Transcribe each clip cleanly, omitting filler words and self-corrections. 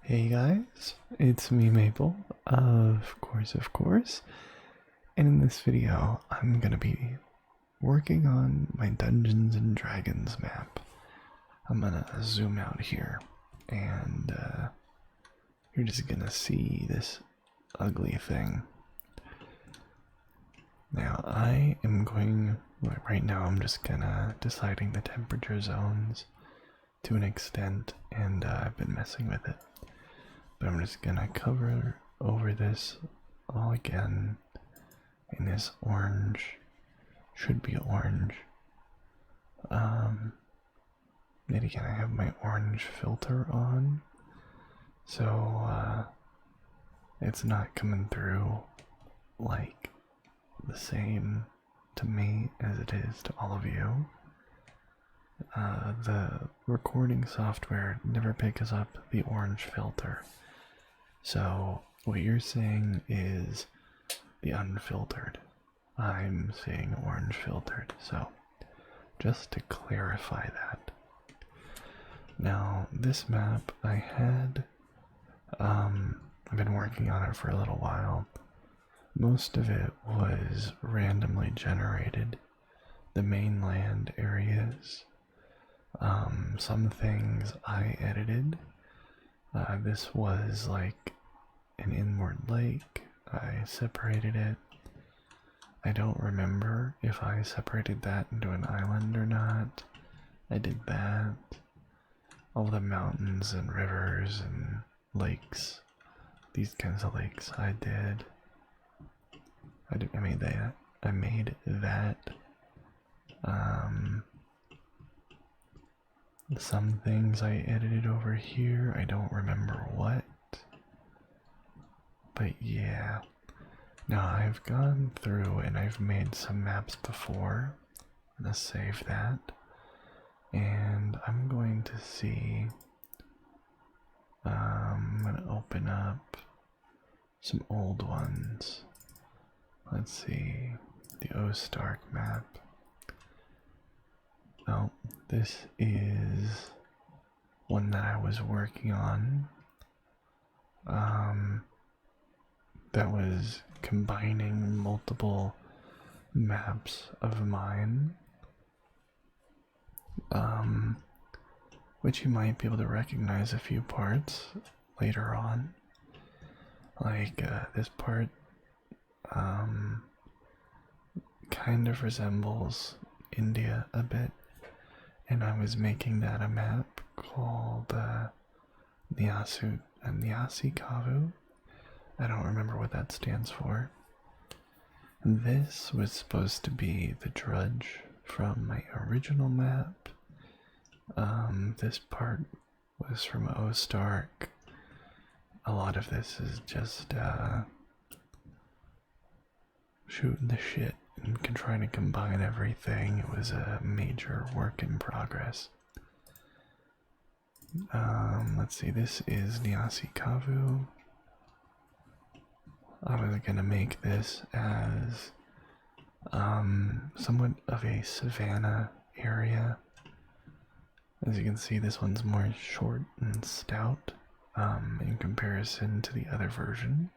Hey guys, it's me Maple, of course, and in this video I'm gonna be working on my Dungeons and Dragons map. I'm gonna zoom out here, and you're just gonna see this ugly thing. Now right now I'm just gonna deciding the temperature zones to an extent, and I've been messing with it. But I'm just gonna cover over this all again in this orange. Should be orange. Yet again, I have my orange filter on, so it's not coming through like the same to me as it is to all of you. The recording software never picks up the orange filter. So what you're seeing is the unfiltered. I'm seeing orange filtered. So just to clarify that. Now this map I've been working on it for a little while. Most of it was randomly generated. The mainland areas. Some things I edited. This was like an inward lake. I separated it. I don't remember if I separated that into an island or not. I did that. All the mountains and rivers and lakes. These kinds of lakes I did. I made that. I made that. Some things I edited over here. I don't remember what. But yeah. Now I've gone through and I've made some maps before. I'm gonna save that. And I'm going to see. I'm gonna open up some old ones. Let's see. The O-Stark map. Oh, this is one that I was working on. That was combining multiple maps of mine. Which you might be able to recognize a few parts later on. Like this part kind of resembles India a bit. And I was making that a map called Nyasi Kavu. I don't remember what that stands for. This was supposed to be the Drudge from my original map. This part was from O-Stark. A lot of this is just shooting the shit and trying to combine everything. It was a major work in progress. Let's see, this is Nyasi Kavu. I was gonna make this as somewhat of a savanna area. As you can see, this one's more short and stout in comparison to the other version.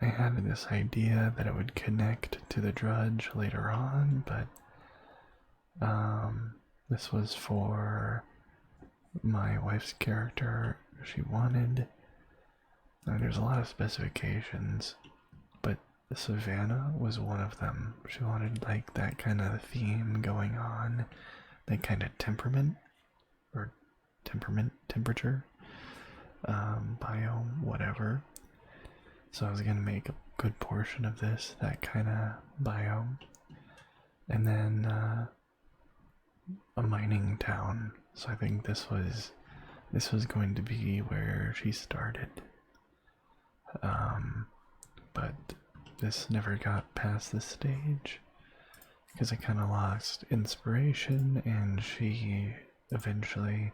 I had this idea that it would connect to the Drudge later on, but this was for my wife's character. She wanted, there's a lot of specifications, but the Savannah was one of them. She wanted like that kind of theme going on, that kind of temperature, biome, whatever. So I was gonna make a good portion of this, that kind of biome. And then a mining town. So I think this was going to be where she started. But this never got past this stage because I kind of lost inspiration, and she eventually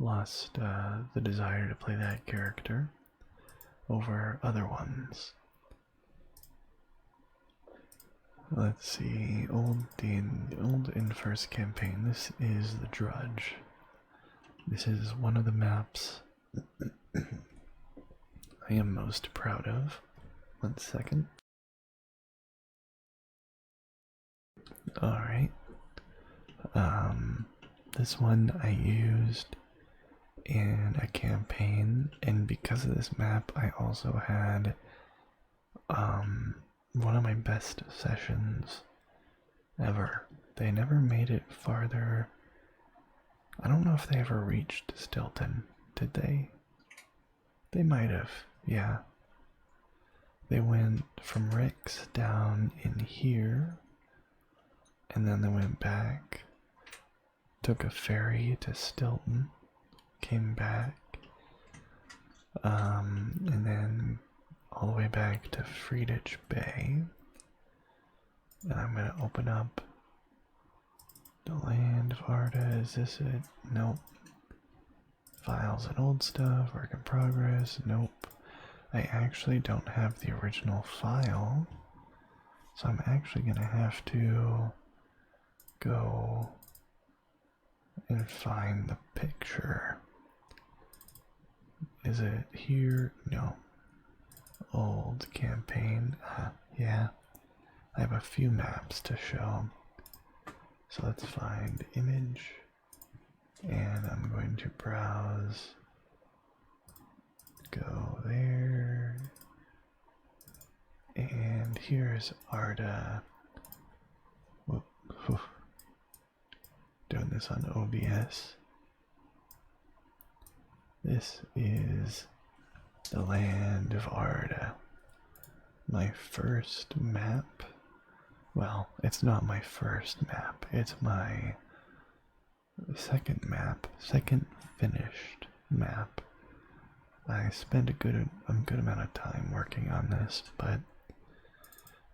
lost the desire to play that character over other ones. Let's see, old in first campaign. This is the Drudge. This is one of the maps I am most proud of. 1 second. Alright. This one I used in a campaign, and because of this map, I also had one of my best sessions ever. They never made it farther. I don't know if they ever reached Stilton. Did they? They might have, yeah. They went from Rick's down in here, and then they went back, took a ferry to Stilton, came back, and then all the way back to Friedrich Bay. And I'm gonna open up the land of Arda. Is this it? Nope. Files and old stuff, work in progress. Nope. I actually don't have the original file, so I'm actually gonna have to go and find the picture. Is it here? No. Old campaign. Yeah. I have a few maps to show. So let's find image. And I'm going to browse. Go there. And here's Arda. Whoop, whoop. Doing this on OBS. This is the land of Arda. My first map. Well, it's not my first map. It's my second map. Second finished map. I spent a good amount of time working on this, but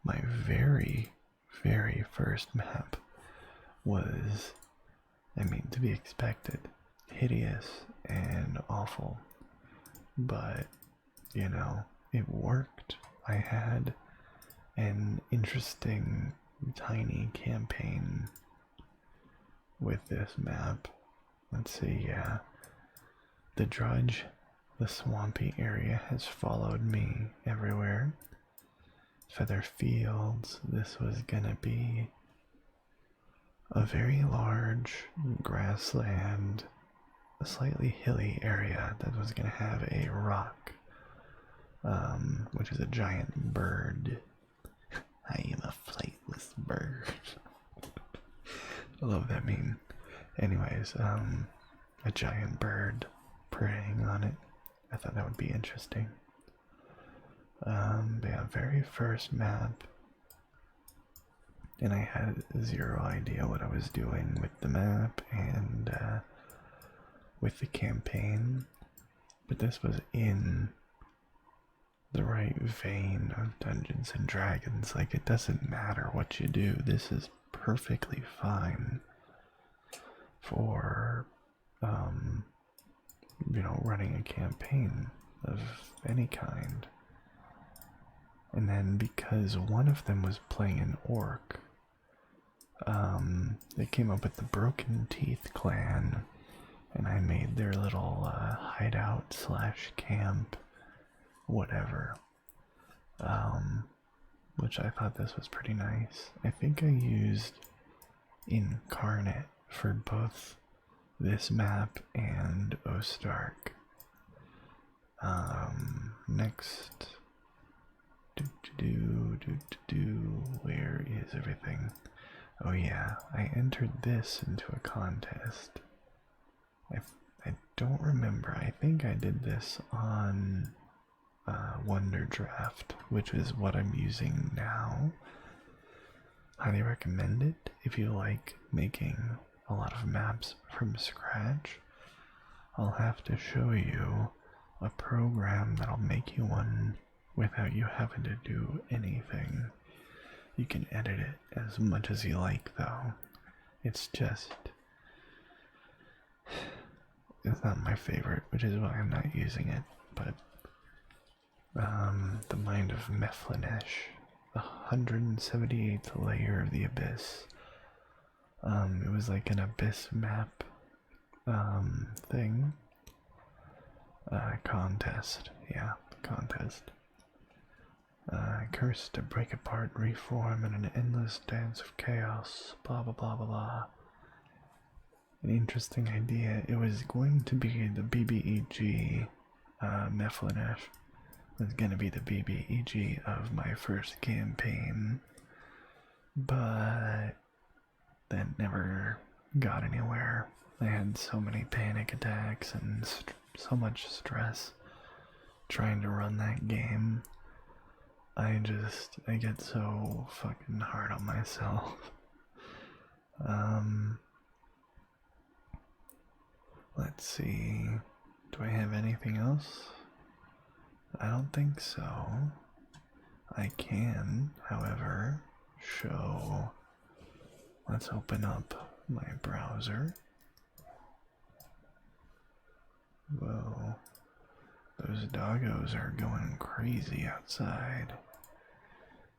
my very, very first map was, I mean, to be expected, hideous and awful, but, you know, it worked. I had an interesting tiny campaign with this map. Let's see, yeah. The Drudge, the swampy area, has followed me everywhere. Feather Fields, this was gonna be a very large grassland, a slightly hilly area that was gonna have a rock, which is a giant bird. I am a flightless bird. I love that meme. Anyways, a giant bird preying on it. I thought that would be interesting. But yeah, very first map. And I had zero idea what I was doing with the map and with the campaign. But this was in the right vein of Dungeons and Dragons. Like, it doesn't matter what you do, this is perfectly fine for you know, running a campaign of any kind. And then because one of them was playing an orc, they came up with the Broken Teeth clan, and I made their little hideout slash camp, whatever, which I thought this was pretty nice. I think I used Incarnate for both this map and Ostark. Next, where is everything? Oh yeah, I entered this into a contest. I don't remember. I think I did this on Wonder Draft, which is what I'm using now. Highly recommend it if you like making a lot of maps from scratch. I'll have to show you a program that'll make you one without you having to do anything. You can edit it as much as you like, though. It's not my favorite, which is why I'm not using it, but the Mind of Meflinesh, the 178th layer of the Abyss. It was like an Abyss map thing. Contest. Yeah, contest. Cursed to break apart, reform in an endless dance of chaos. Blah blah blah blah blah. An interesting idea. It was going to be the BBEG. Meflinash was going to be the BBEG of my first campaign, but that never got anywhere. I had so many panic attacks and so much stress trying to run that game. I get so fucking hard on myself. Let's see. Do I have anything else? I don't think so. I can, however, show. Let's open up my browser. Whoa. Those doggos are going crazy outside.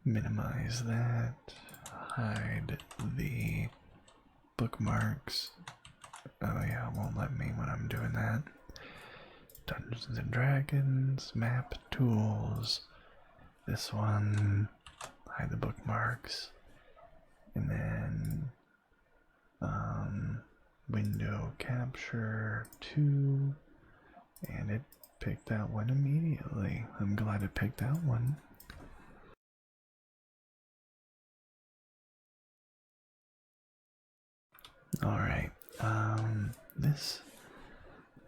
Minimize that. Hide the bookmarks. Oh yeah, it won't let me when I'm doing that. Dungeons and Dragons, map tools. This one, hide the bookmarks. And then window capture 2. And it picked that one immediately. I'm glad it picked that one. Alright, this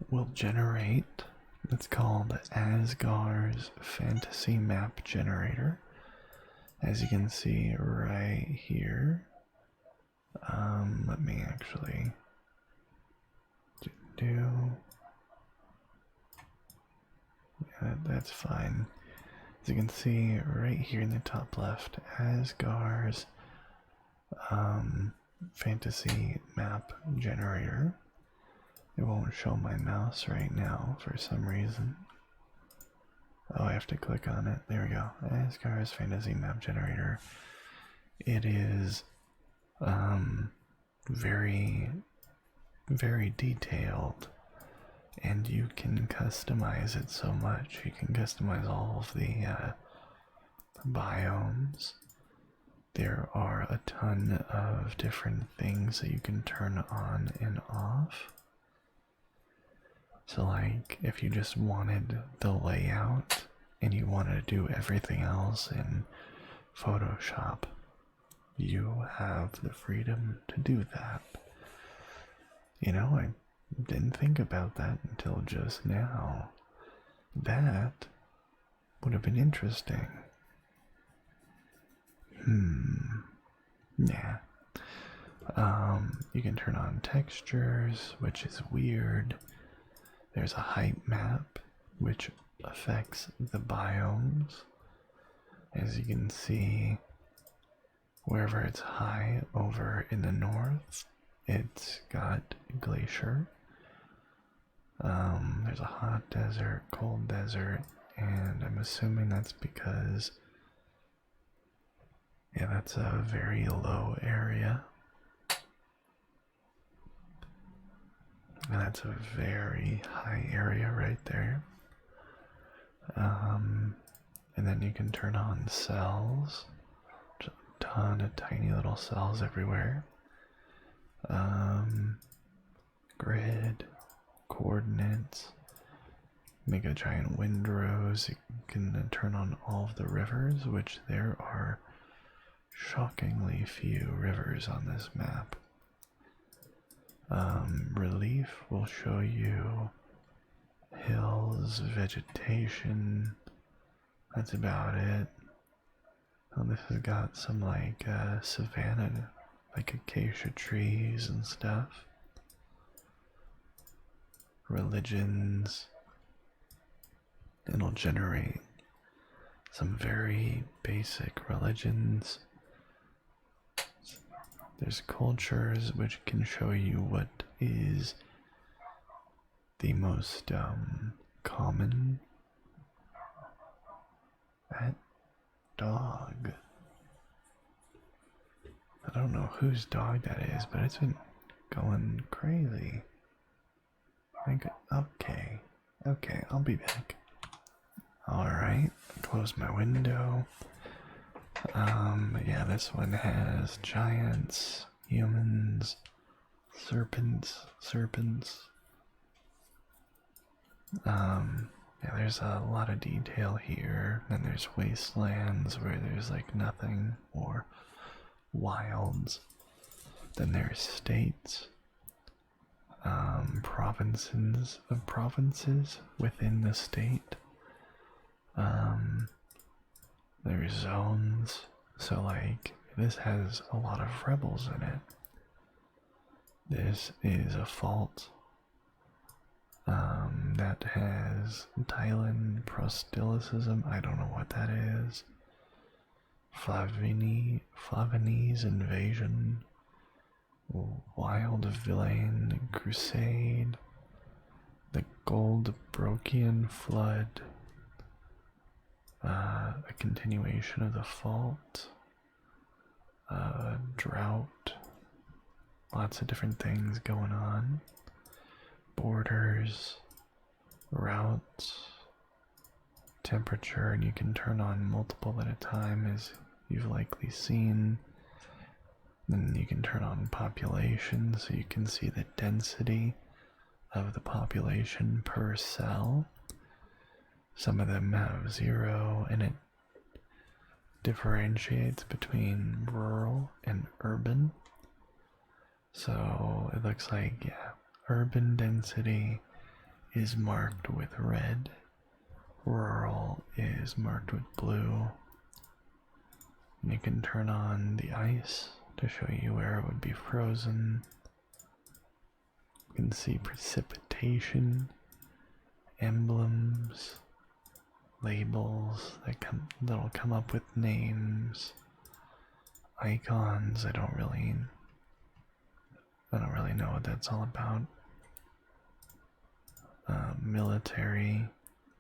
will generate, it's called Asgar's Fantasy Map Generator. As you can see right here, let me actually that's fine. As you can see right here in the top left, Asgar's fantasy map generator. It won't show my mouse right now for some reason. Oh, I have to click on it. There we go. Asgar's fantasy map generator. It is very, very detailed, and you can customize it so much. You can customize all of the biomes. There are a ton of different things that you can turn on and off. So like, if you just wanted the layout and you wanted to do everything else in Photoshop, you have the freedom to do that. You know, I didn't think about that until just now. That would have been interesting. Yeah. You can turn on textures, which is weird. There's a height map, which affects the biomes. As you can see, wherever it's high over in the north, it's got glacier. There's a hot desert, cold desert, and I'm assuming that's because, yeah, that's a very low area. And that's a very high area right there. And then you can turn on cells. Just a ton of tiny little cells everywhere. Grid, coordinates, make a giant windrows. You can turn on all of the rivers, which there are shockingly few rivers on this map. Relief will show you hills, vegetation. That's about it. Oh, this has got some like savanna, like acacia trees and stuff. Religions. It'll generate some very basic religions. There's cultures, which can show you what is the most common. That dog. I don't know whose dog that is, but it's been going crazy. Okay. Okay, I'll be back. Alright, close my window. Yeah, this one has giants, humans, serpents. Yeah, there's a lot of detail here. Then there's wastelands where there's like nothing, or wilds. Then there's states, provinces within the state. There's zones. So like this has a lot of rebels in it. This is a fault that has Thailand proselyticism. I don't know what that is. Flavinese invasion, Wild Villain Crusade, the Gold Brokian Flood, a continuation of the fault, drought, lots of different things going on, borders, routes, temperature, and you can turn on multiple at a time, as you've likely seen. Then you can turn on population, so you can see the density of the population per cell. Some of them have 0, and it differentiates between rural and urban. So it looks like, yeah, urban density is marked with red, rural is marked with blue. And you can turn on the ice to show you where it would be frozen. You can see precipitation, emblems, labels that'll come up with names, icons. I don't really know what that's all about. Military,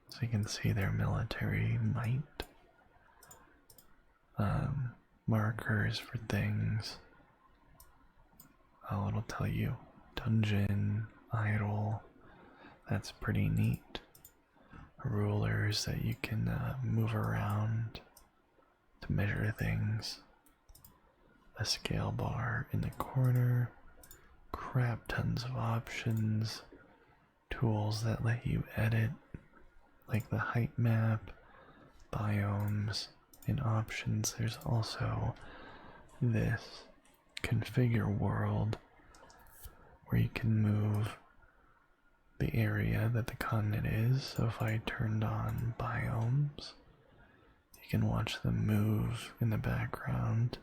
so you can see their military might. Markers for things. Oh, it'll tell you dungeon, idol. That's pretty neat. Rulers that you can move around to measure things. A scale bar in the corner. Crap tons of options. Tools that let you edit, like the height map, biomes, and options. There's also this configure world where you can move the area that the continent is. So if I turned on biomes, you can watch them move in the background.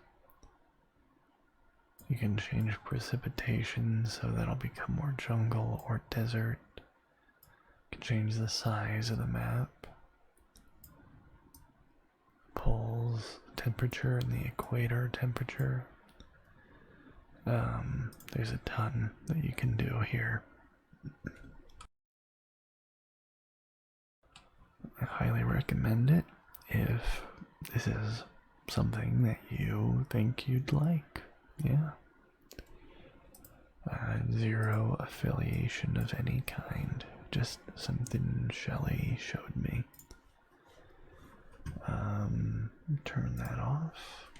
You can change precipitation so that'll become more jungle or desert. You can change the size of the map. Poles, temperature, and the equator temperature. There's a ton that you can do here. I highly recommend it if this is something that you think you'd like. Yeah. 0 affiliation of any kind, just something Shelly showed me. Turn that off.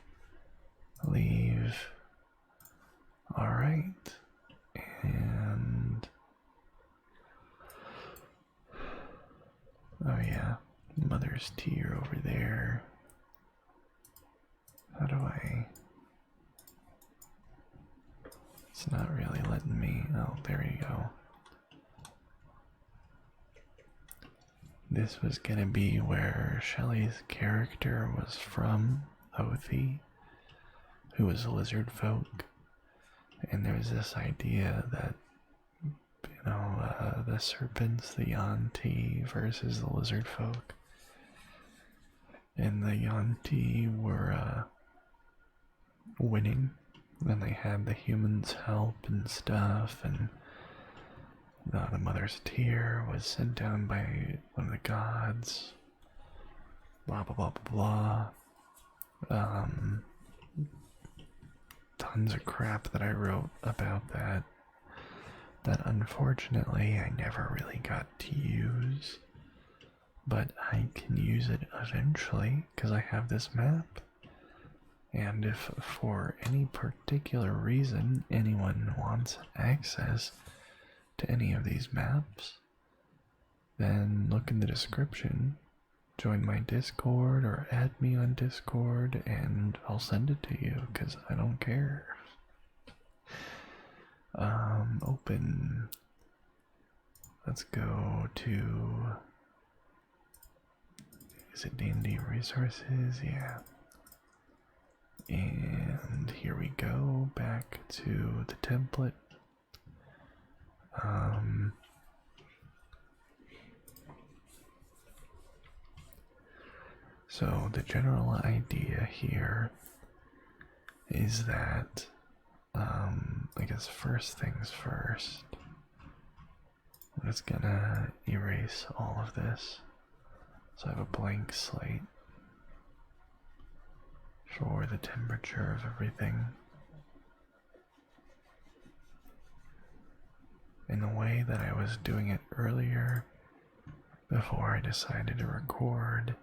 Leave. Alright. And oh yeah, Mother's Tear over there. How do I? It's not really letting me. Oh, there you go. This was gonna be where Shelley's character was from, Othi, who was a lizard folk. And there's this idea that, the serpents, the Yanti versus the lizard folk. And the Yanti were winning, and they had the humans' help and stuff, and the Mother's Tear was sent down by one of the gods. Blah blah blah blah blah. Tons of crap that I wrote about that that unfortunately I never really got to use, but I can use it eventually because I have this map. And if for any particular reason anyone wants access to any of these maps, then look in the description, join my Discord or add me on Discord, and I'll send it to you because I don't care. Open. Let's go to. Is it D&D resources? Yeah. And here we go, back to the template. So the general idea here is that, I guess first things first, I'm just gonna erase all of this. So I have a blank slate for the temperature of everything. In the way that I was doing it earlier, before I decided to record,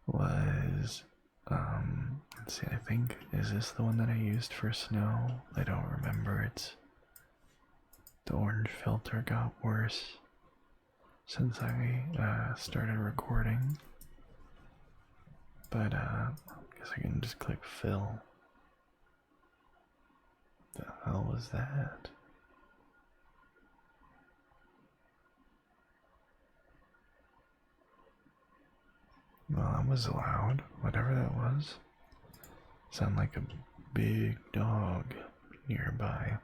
was, let's see, I think, is this the one that I used for snow? I don't remember. The orange filter got worse since I started recording. But I guess I can just click fill. The hell was that? Well, that was loud, whatever that was. Sound like a big dog nearby.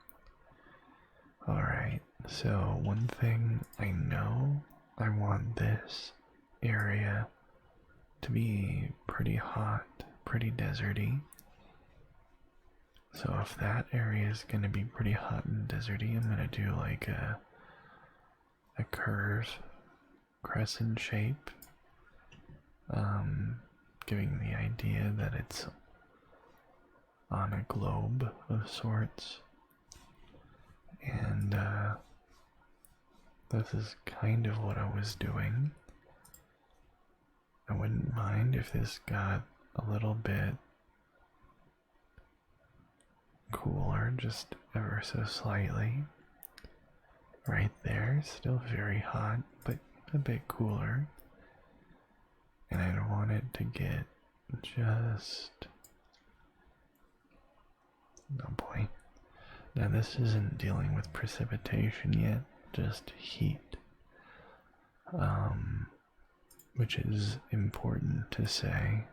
Alright, so one thing I know, I want this area to be pretty hot, pretty deserty. So if that area is going to be pretty hot and deserty, I'm going to do like a curve, crescent shape, giving the idea that it's on a globe of sorts. And this is kind of what I was doing. I wouldn't mind if this got a little bit cooler, just ever so slightly. Right there, still very hot, but a bit cooler. And I don't want it to get just... Oh boy. Now this isn't dealing with precipitation yet, just heat. Which is important to say.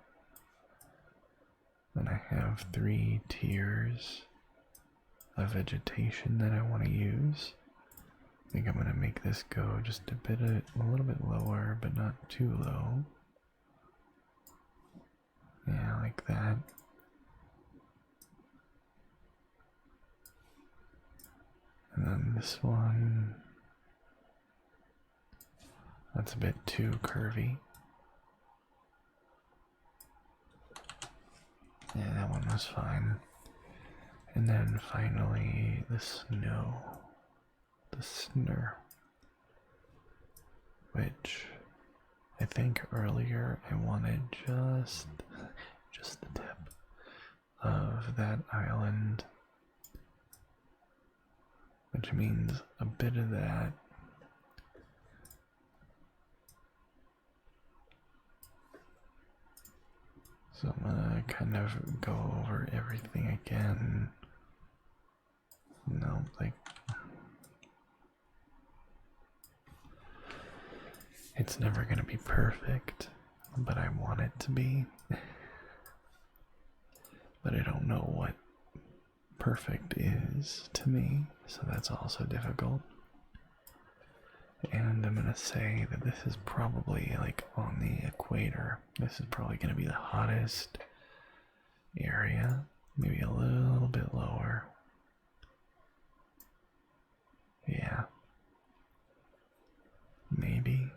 And I have 3 tiers of vegetation that I want to use. I think I'm going to make this go just a little bit lower, but not too low. Yeah, like that. And then this one, that's a bit too curvy. Yeah, that one was fine. And then finally, the snow. The snur. Which I think earlier I wanted just the tip of that island, which means a bit of that. So I'm gonna kind of go over everything again. No, like, it's never gonna be perfect, but I want it to be. But I don't know what perfect is to me, so that's also difficult. And I'm gonna say that this is probably like on the equator. This is probably gonna be the hottest area, maybe a little bit lower. Yeah. Maybe.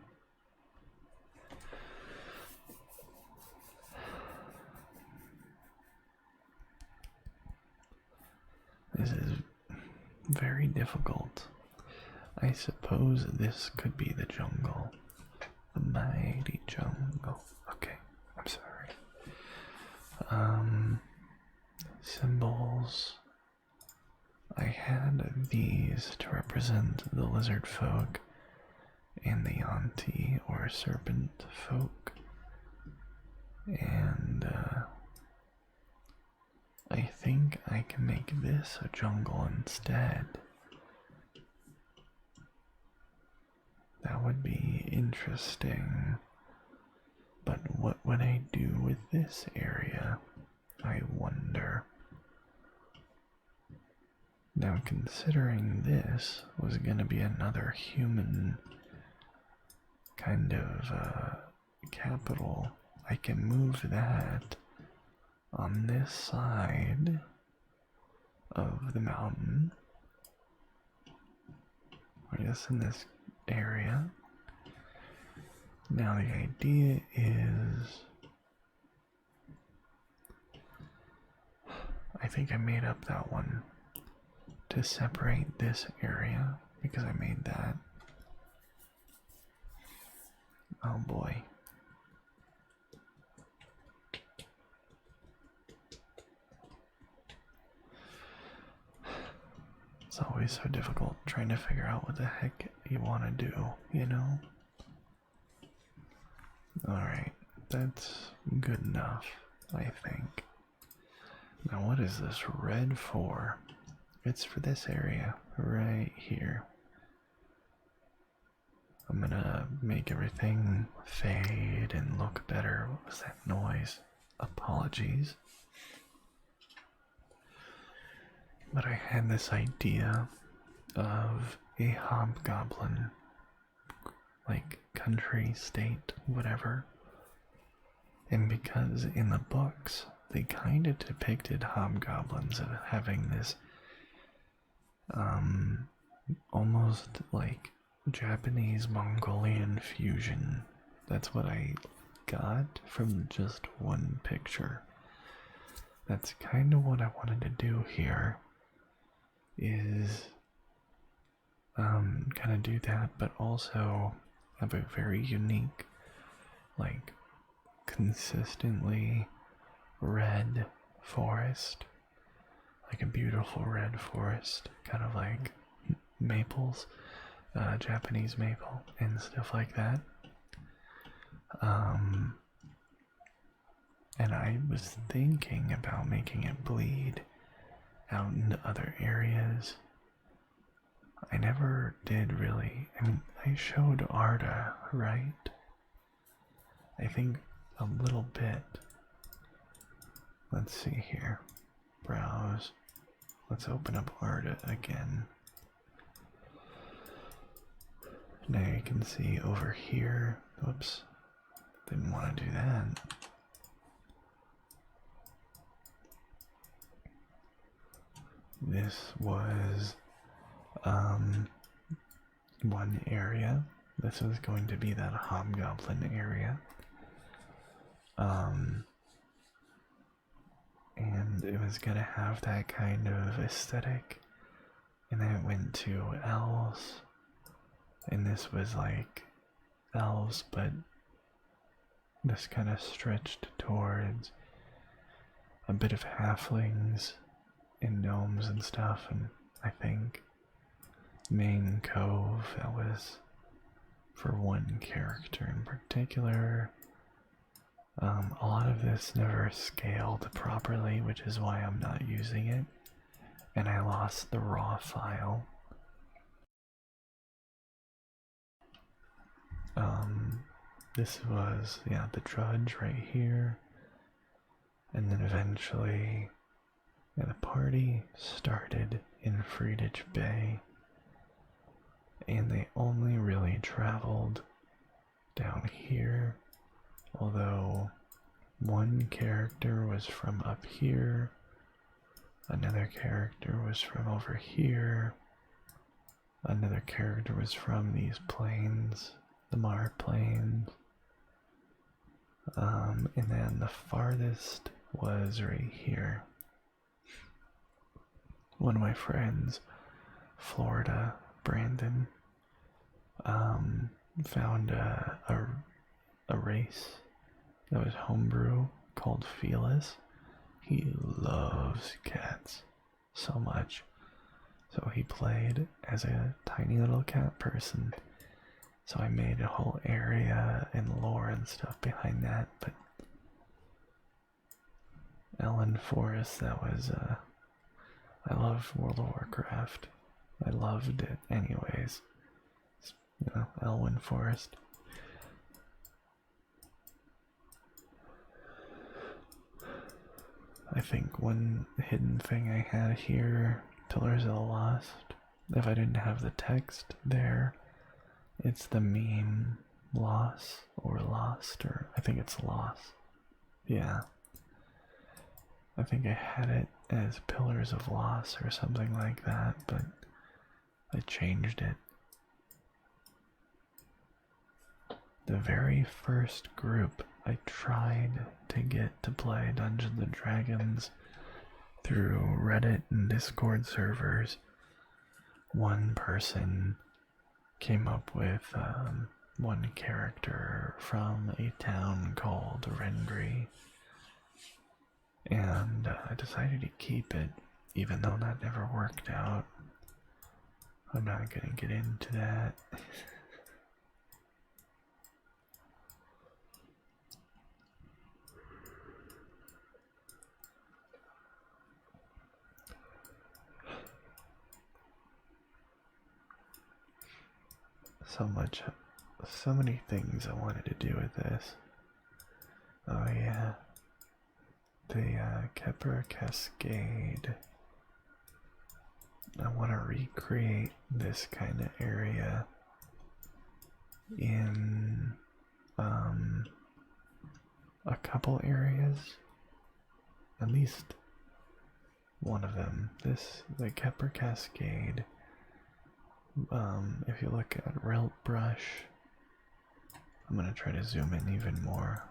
This is very difficult I suppose this could be the jungle. The mighty jungle. Okay, I'm sorry. Symbols. I had these to represent the lizard folk and the Yanti or serpent folk. And I think I can make this a jungle instead. That would be interesting. But what would I do with this area? I wonder. Now, considering this was going to be another human kind of capital, I can move that on this side of the mountain, I guess in this area. Now the idea is, I think I made up that one to separate this area because I made that. Oh boy. It's always so difficult trying to figure out what the heck you want to do, you know? Alright, that's good enough, I think. Now what is this red for? It's for this area, right here. I'm gonna make everything fade and look better. What was that noise? Apologies. But I had this idea of a hobgoblin, like country, state, whatever. And because in the books they kind of depicted hobgoblins as having this almost like Japanese Mongolian fusion. That's what I got from just one picture. That's kind of what I wanted to do here, is kind of do that, but also have a very unique, like consistently red forest, like a beautiful red forest, kind of like maples, Japanese maple and stuff like that. And I was thinking about making it bleed out into other areas. I never did really. I mean, I showed Arda, right? I think a little bit. Let's see here. Browse. Let's open up Arda again. Now you can see over here. Whoops. Didn't want to do that. This was one area. This was going to be that hobgoblin area. And it was gonna have that kind of aesthetic. And then it went to elves. And this was like elves, but this kind of stretched towards a bit of halflings and gnomes and stuff. And I think main cove, that was for one character in particular. A lot of this never scaled properly, which is why I'm not using it, and I lost the raw file. This was, yeah, the Drudge right here, and then eventually, yeah, the party started in Friedrich Bay, and they only really traveled down here, although one character was from up here, another character was from over here, another character was from these plains, the Mar Plains, and then the farthest was right here. One of my friends, Florida, Brandon, found a race that was homebrew called Felis. He loves cats so much. So he played as a tiny little cat person. So I made a whole area and lore and stuff behind that. But Ellen Forest, that was, I love World of Warcraft. I loved it anyways. You know, Elwyn Forest. I think one hidden thing I had here, Pillars of the Lost, if I didn't have the text there, it's the meme loss or lost, or I think it's loss. Yeah. I think I had it as Pillars of Loss or something like that, but I changed it. The very first group I tried to get to play Dungeons and Dragons through Reddit and Discord servers, one person came up with one character from a town called Rendry, and I decided to keep it, even though that never worked out. I'm not gonna get into that. So many things I wanted to do with this. Oh yeah, the Kepper Cascade. I want to recreate this kind of area in a couple areas, at least one of them. The Kepper Cascade. If you look at Rilt Brush, I'm gonna try to zoom in even more.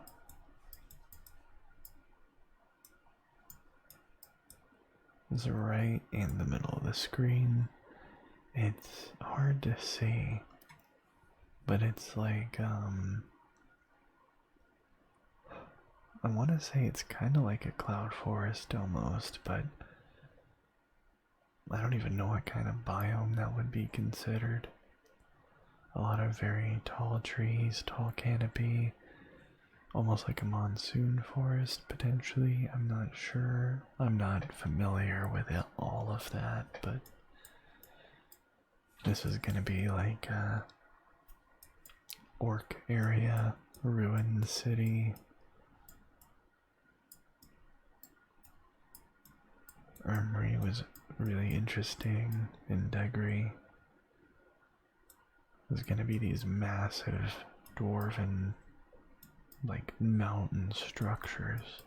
It's right in the middle of the screen. It's hard to see, but it's like, I want to say it's kind of like a cloud forest almost, but I don't even know what kind of biome that would be considered. A lot of very tall trees, tall canopy, almost like a monsoon forest potentially. I'm not sure. I'm not familiar with all of that, but this is gonna be like a orc area, ruined city. Armory was really interesting in Degri. There's gonna be these massive dwarven, like, mountain structures.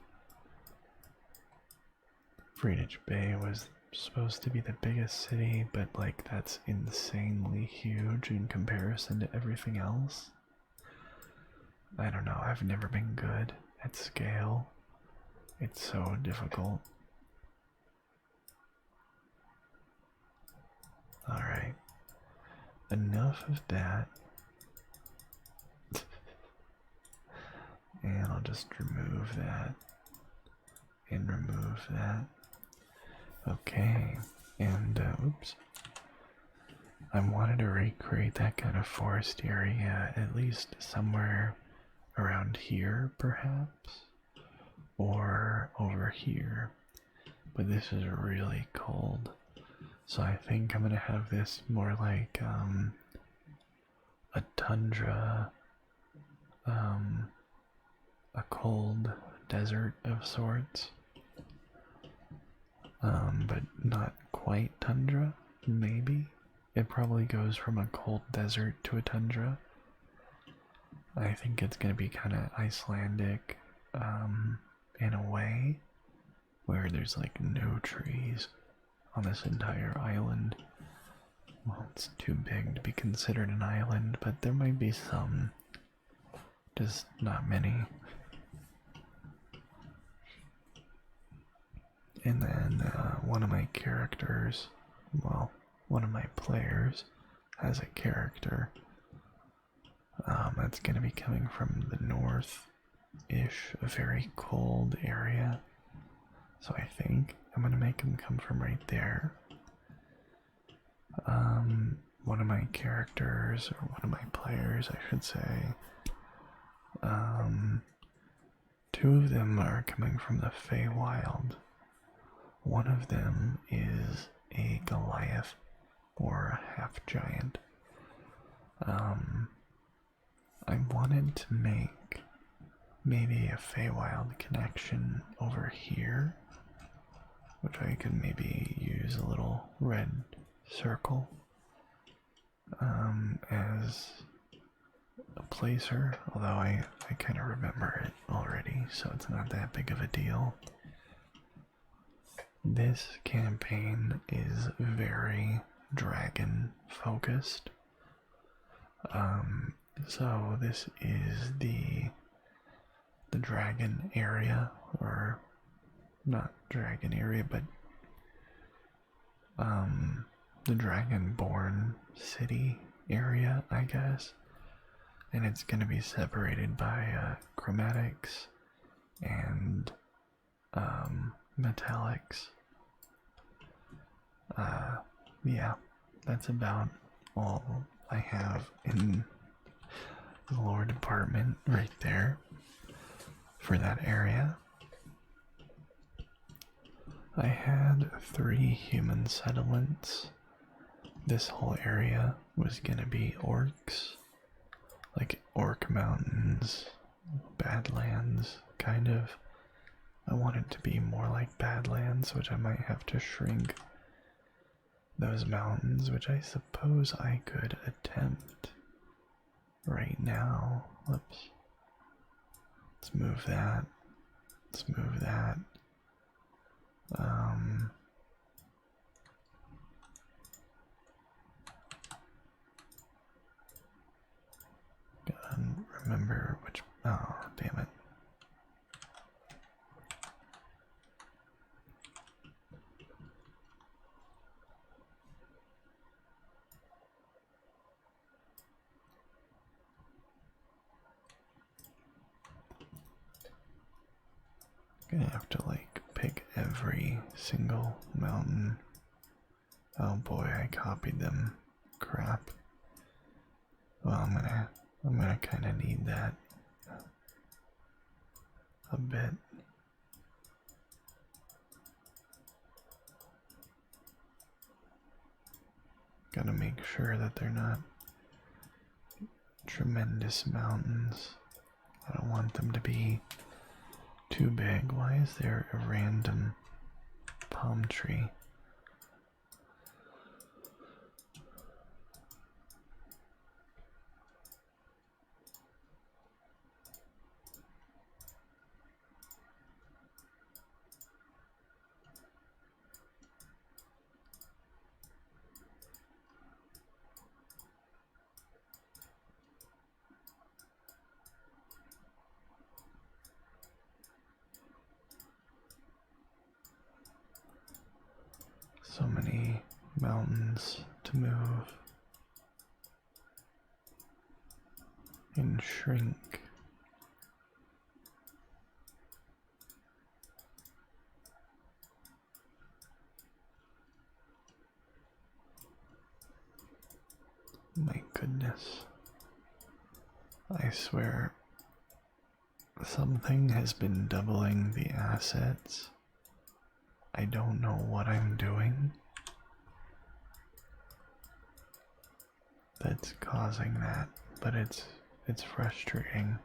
Greenwich Bay was supposed to be the biggest city, but like that's insanely huge in comparison to everything else. I don't know, I've never been good at scale. It's so difficult. Alright, enough of that. And I'll just remove that. And remove that. Okay, and oops. I wanted to recreate that kind of forest area, at least somewhere around here, perhaps, or over here. But this is really cold, so I think I'm gonna have this more like a tundra, a cold desert of sorts. But not quite tundra, maybe. It probably goes from a cold desert to a tundra. I think it's gonna be kind of Icelandic, in a way, where there's like no trees on this entire island. Well, it's too big to be considered an island, but there might be some, just not many. And then one of my characters, well, one of my players has a character It's going to be coming from the north-ish, a very cold area. So I think I'm going to make him come from right there. One of my characters, or one of my players, I should say, two of them are coming from the Feywild. One of them is a Goliath, or a half-giant. I wanted to make maybe a Feywild connection over here, which I could maybe use a little red circle as a placer, although I kind of remember it already, so it's not that big of a deal. This campaign is very dragon focused. So this is the dragon area, or not dragon area, but the dragonborn city area, I guess. And it's going to be separated by chromatics and metallics. Yeah, that's about all I have in the lore department right there for that area. I had 3 human settlements. This whole area was gonna be orcs, like Orc Mountains, Badlands, kind of. I wanted to be more like Badlands, which I might have to shrink those mountains, which I suppose I could attempt right now. Let's move that. Let's move that. Gotta remember which. Oh, damn it. Gonna have to like pick every single mountain. Oh boy, I copied them. Crap. Well, I'm gonna kind of need that a bit. Gotta make sure that they're not tremendous mountains. I don't want them to be too big. Why is there a random palm tree? So many mountains to move and shrink. My goodness. I swear something has been doubling the assets. I don't know what I'm doing that's causing that, but it's frustrating.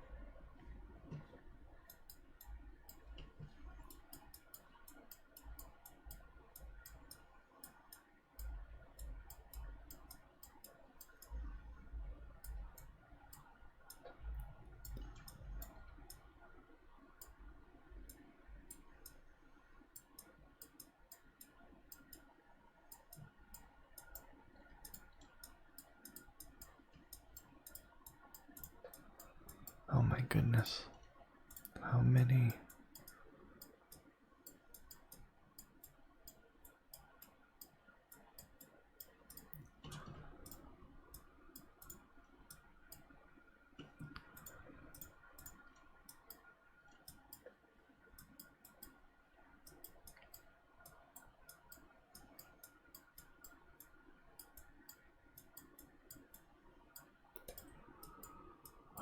Oh my goodness. How many?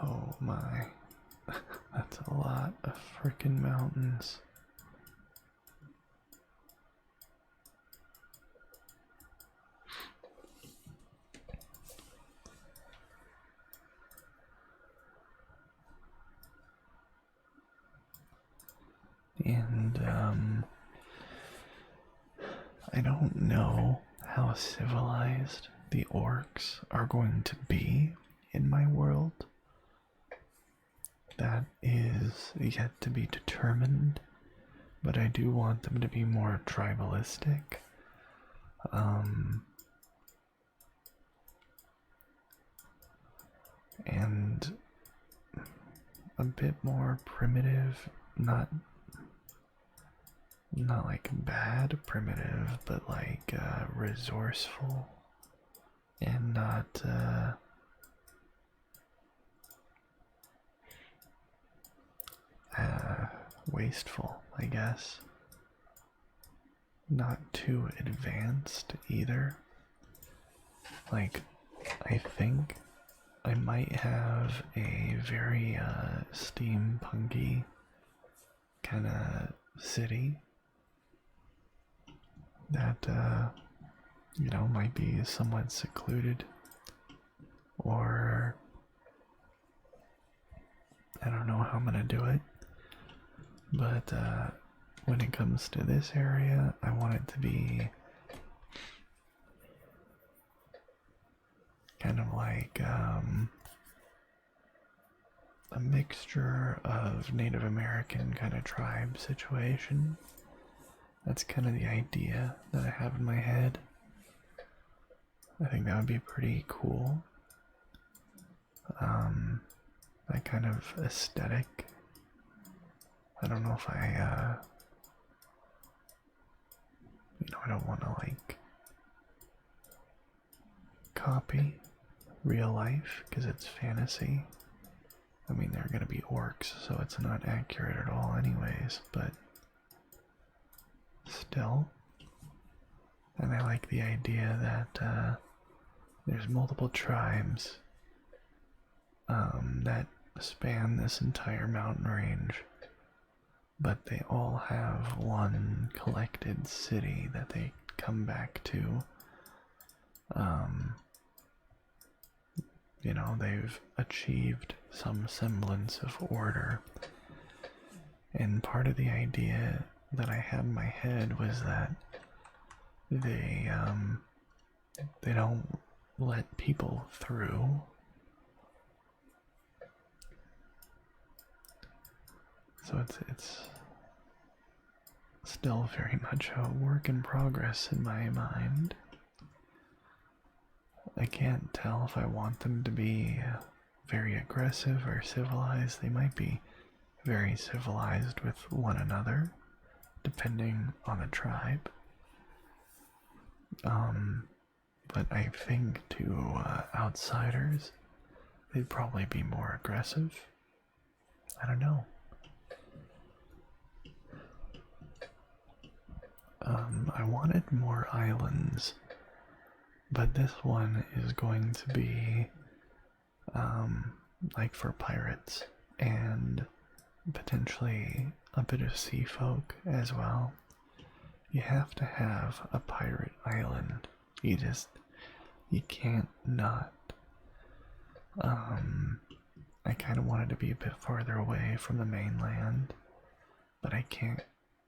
Oh my. That's a lot of freaking mountains. And, I don't know how civilized the orcs are going to be in my world. That is yet to be determined, but I do want them to be more tribalistic. And a bit more primitive, not like bad primitive, but like resourceful and not wasteful, I guess. Not too advanced either. Like, I think I might have a very steampunky kind of city that, might be somewhat secluded, or I don't know how I'm gonna do it, but when it comes to this area, I want it to be kind of like a mixture of Native American kind of tribe situation. That's kind of the idea that I have in my head. I think that would be pretty cool. That kind of aesthetic. I don't know if I don't want to like copy real life because it's fantasy. I mean, they're gonna be orcs, so it's not accurate at all anyways, but still. And I like the idea that there's multiple tribes that span this entire mountain range, but they all have one collected city that they come back to. They've achieved some semblance of order. And part of the idea that I had in my head was that they don't let people through. So it's still very much a work in progress in my mind. I can't tell if I want them to be very aggressive or civilized. They might be very civilized with one another, depending on the tribe. But I think to outsiders, they'd probably be more aggressive. I don't know. I wanted more islands, but this one is going to be like for pirates and potentially a bit of sea folk as well. You have to have a pirate island. You can't not. I kind of wanted to be a bit farther away from the mainland, but I can't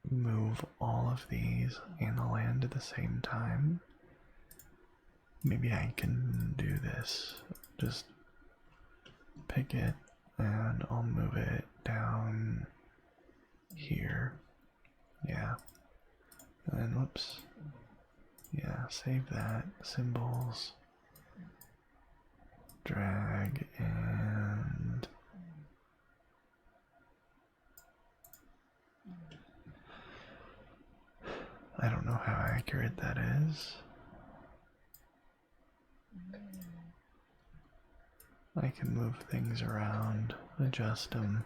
move all of these and the land at the same time. Maybe I can do this. Just pick it and I'll move it down here. Yeah. And then, whoops. Yeah, save that. Symbols. Drag and I don't know how accurate that is. I can move things around, adjust them,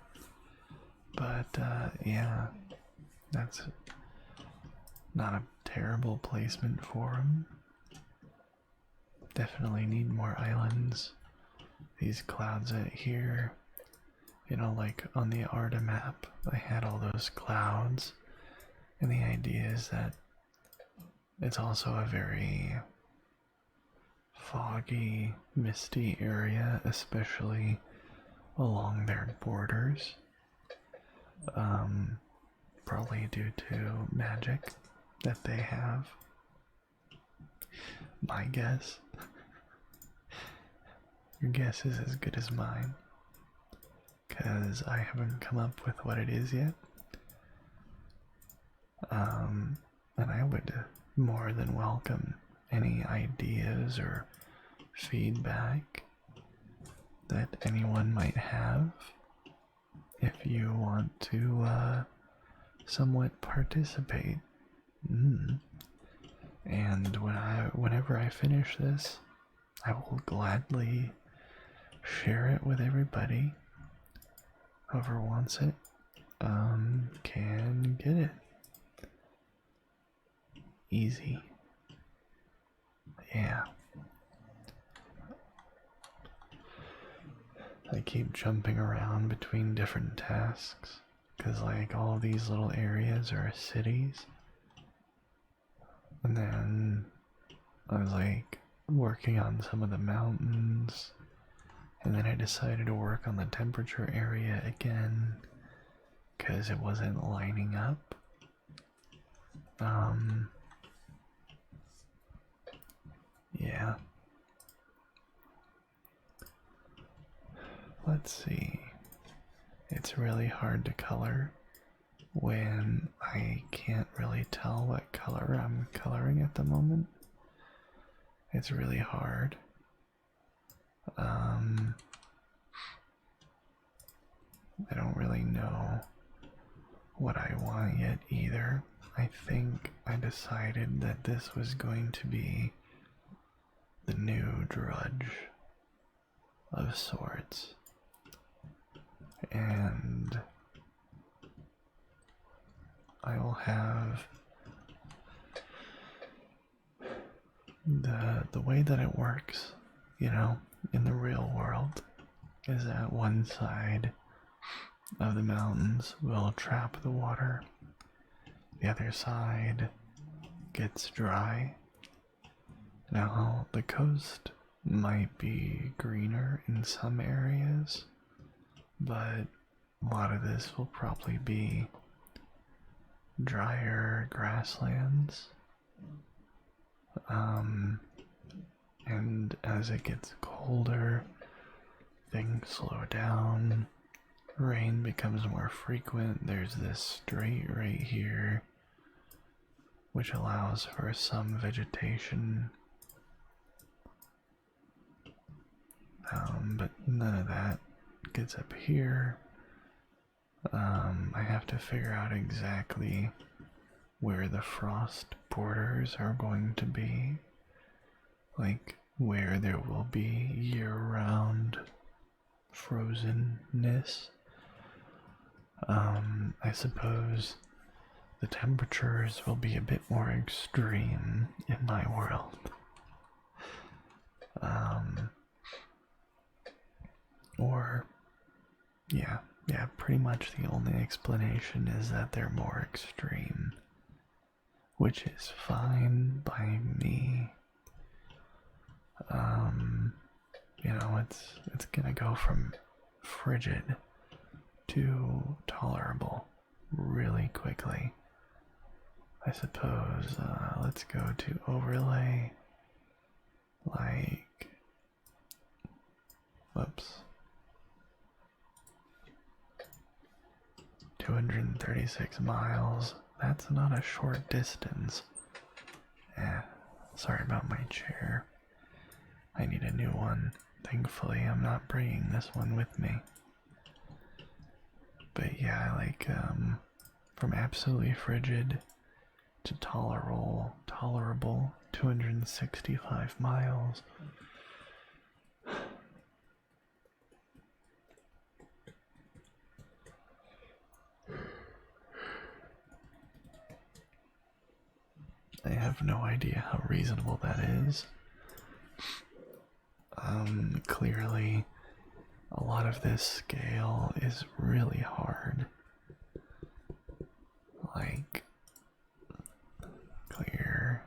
but yeah, that's not a terrible placement for them. Definitely need more islands. These clouds out here like on the Arda map, I had all those clouds, and the idea is that it's also a very foggy, misty area, especially along their borders. Probably due to magic that they have. My guess. Your guess is as good as mine, because I haven't come up with what it is yet. And I would more than welcome any ideas or feedback that anyone might have if you want to somewhat participate. And whenever I finish this, I will gladly share it with everybody. Whoever wants it can get it. Easy. Yeah. I keep jumping around between different tasks because like all these little areas are cities. And then I was like working on some of the mountains, and then I decided to work on the temperature area again because it wasn't lining up. Yeah. Let's see. It's really hard to color when I can't really tell what color I'm coloring at the moment. It's really hard. I don't really know what I want yet either. I think I decided that this was going to be the new Drudge of sorts. And I will have the way that it works, in the real world, is that one side of the mountains will trap the water, the other side gets dry. Now, the coast might be greener in some areas, but a lot of this will probably be drier grasslands. And as it gets colder, things slow down, rain becomes more frequent. There's this strait right here, which allows for some vegetation. But none of that gets up here. I have to figure out exactly where the frost borders are going to be, like where there will be year-round frozenness. I suppose the temperatures will be a bit more extreme in my world. Or, yeah, pretty much the only explanation is that they're more extreme, which is fine by me. It's gonna go from frigid to tolerable really quickly. I suppose, let's go to overlay, like, whoops, 236 miles. That's not a short distance. Sorry about my chair. I need a new one. Thankfully, I'm not bringing this one with me. But yeah, like, from absolutely frigid to tolerable, 265 miles. I have no idea how reasonable that is. Clearly, a lot of this scale is really hard. Like, clear.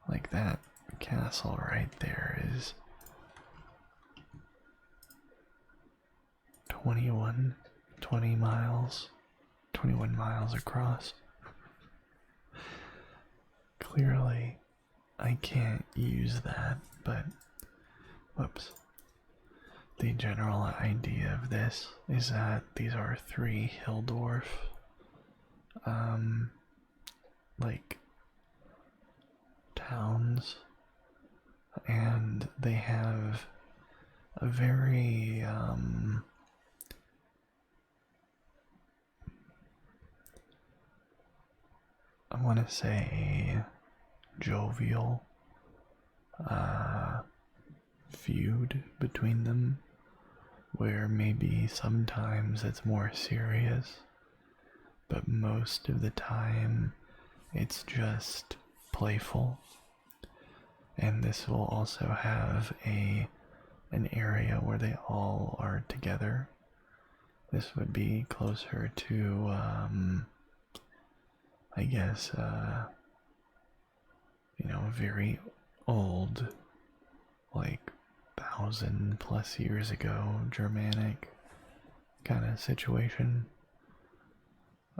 Like that castle right there is 20 miles, 21 miles across. Clearly, I can't use that, but whoops. The general idea of this is that these are 3 hill dwarf, like towns, and they have a very, I want to say, jovial feud between them, where maybe sometimes it's more serious, but most of the time it's just playful. And this will also have an area where they all are together. This would be closer to I guess very old, like 1,000+ years ago Germanic kind of situation.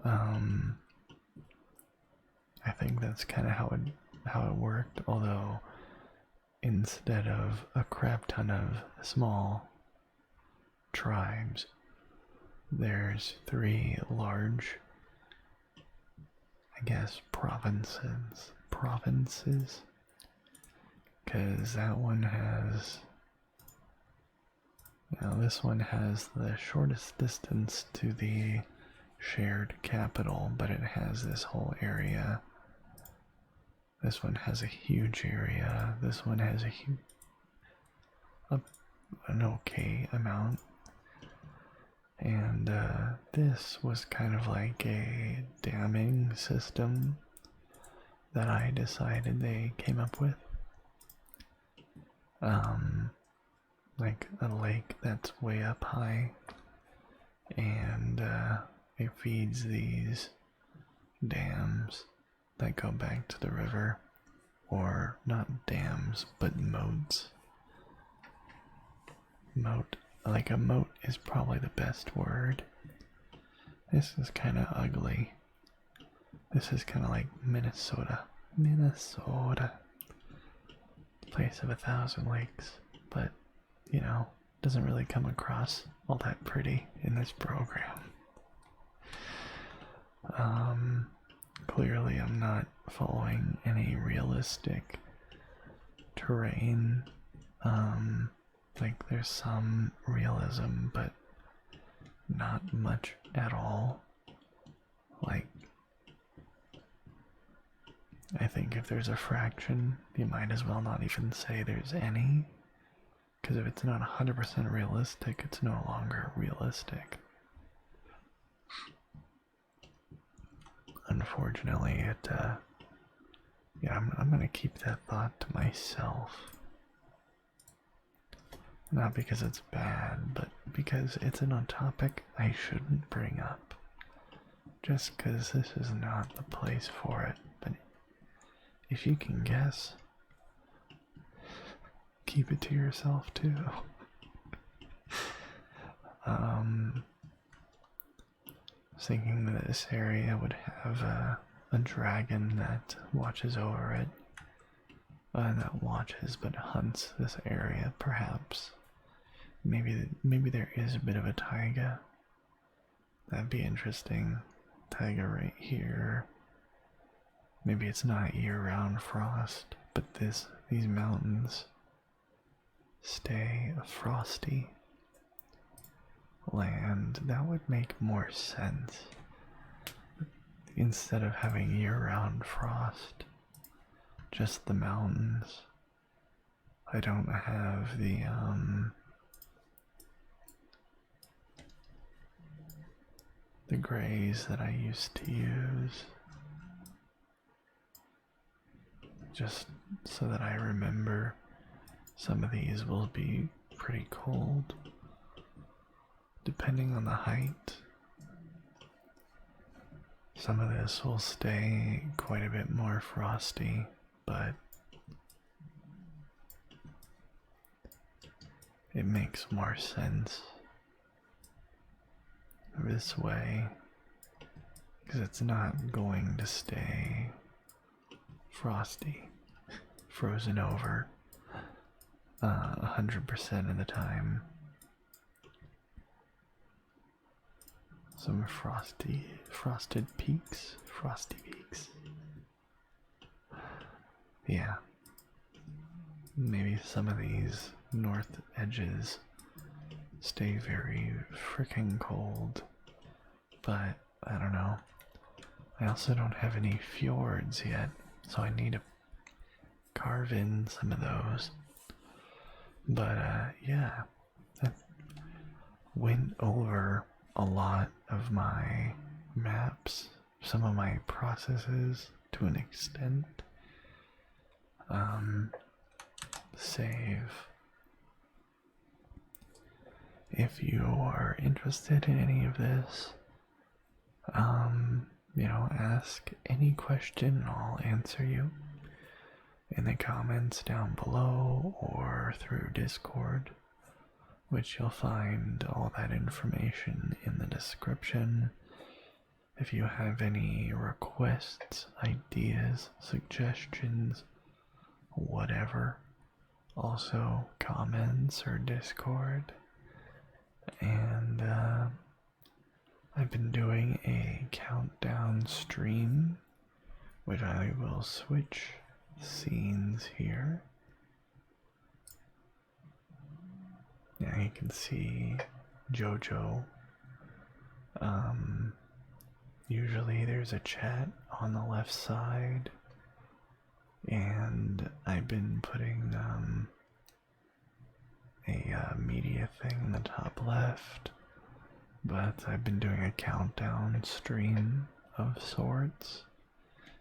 I think that's kind of how it worked, although instead of a crap ton of small tribes, there's 3 large, I guess, provinces, because that one has, this one has the shortest distance to the shared capital, but it has this whole area. This one has a huge area. This one has an okay amount. And this was kind of like a damming system that I decided they came up with. Like a lake that's way up high, and it feeds these dams that go back to the river, or not dams, but moats. Like a moat is probably the best word. This is kind of ugly. This is kind of like Minnesota. Place of 1,000 lakes, but doesn't really come across all that pretty in this program. Clearly I'm not following any realistic terrain. Like there's some realism, but not much at all. Like, I think if there's a fraction, you might as well not even say there's any, because if it's not 100% realistic, it's no longer realistic. Unfortunately, I'm gonna keep that thought to myself. Not because it's bad, but because it's a topic I shouldn't bring up. Just because this is not the place for it. But if you can guess, keep it to yourself too. I was thinking that this area would have a dragon that watches over it. Not watches, but hunts this area, perhaps. Maybe there is a bit of a taiga. That'd be interesting. Taiga right here. Maybe it's not year-round frost, but these mountains stay a frosty land. That would make more sense. Instead of having year-round frost, just the mountains. I don't have the grays that I used to use, just so that I remember some of these will be pretty cold. Depending on the height, some of this will stay quite a bit more frosty, but it makes more sense this way because it's not going to stay frosty, frozen over 100% of the time. Some frosted peaks, frosty peaks. Yeah. Maybe some of these north edges stay very freaking cold, but I don't know. I also don't have any fjords yet, so I need to carve in some of those. But yeah, I went over a lot of my maps, some of my processes to an extent. Save. If you are interested in any of this, ask any question and I'll answer you in the comments down below or through Discord, which you'll find all that information in the description. If you have any requests, ideas, suggestions, whatever, also comments or Discord. And I've been doing a countdown stream, which I will switch scenes here. Now you can see JoJo. Usually there's a chat on the left side, and I've been putting a media thing in the top left, but I've been doing a countdown stream of sorts.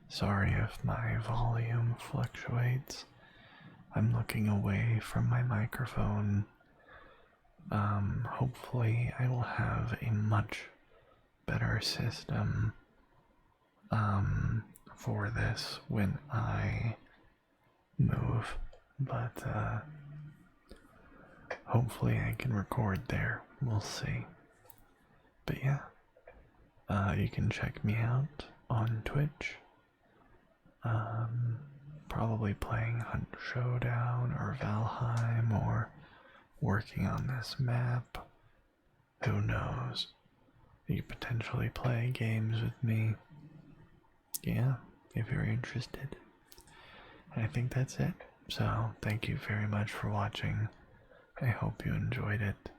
Sorry if my volume fluctuates. I'm looking away from my microphone. Hopefully I will have a much better system for this when I move, but hopefully I can record there. We'll see. But yeah, you can check me out on Twitch. Probably playing Hunt Showdown or Valheim or working on this map. Who knows? You could potentially play games with me. Yeah, if you're interested. And I think that's it. So, thank you very much for watching. I hope you enjoyed it.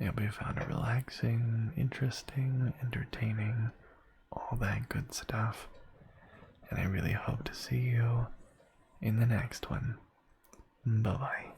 I hope you found it relaxing, interesting, entertaining, all that good stuff. And I really hope to see you in the next one. Bye-bye.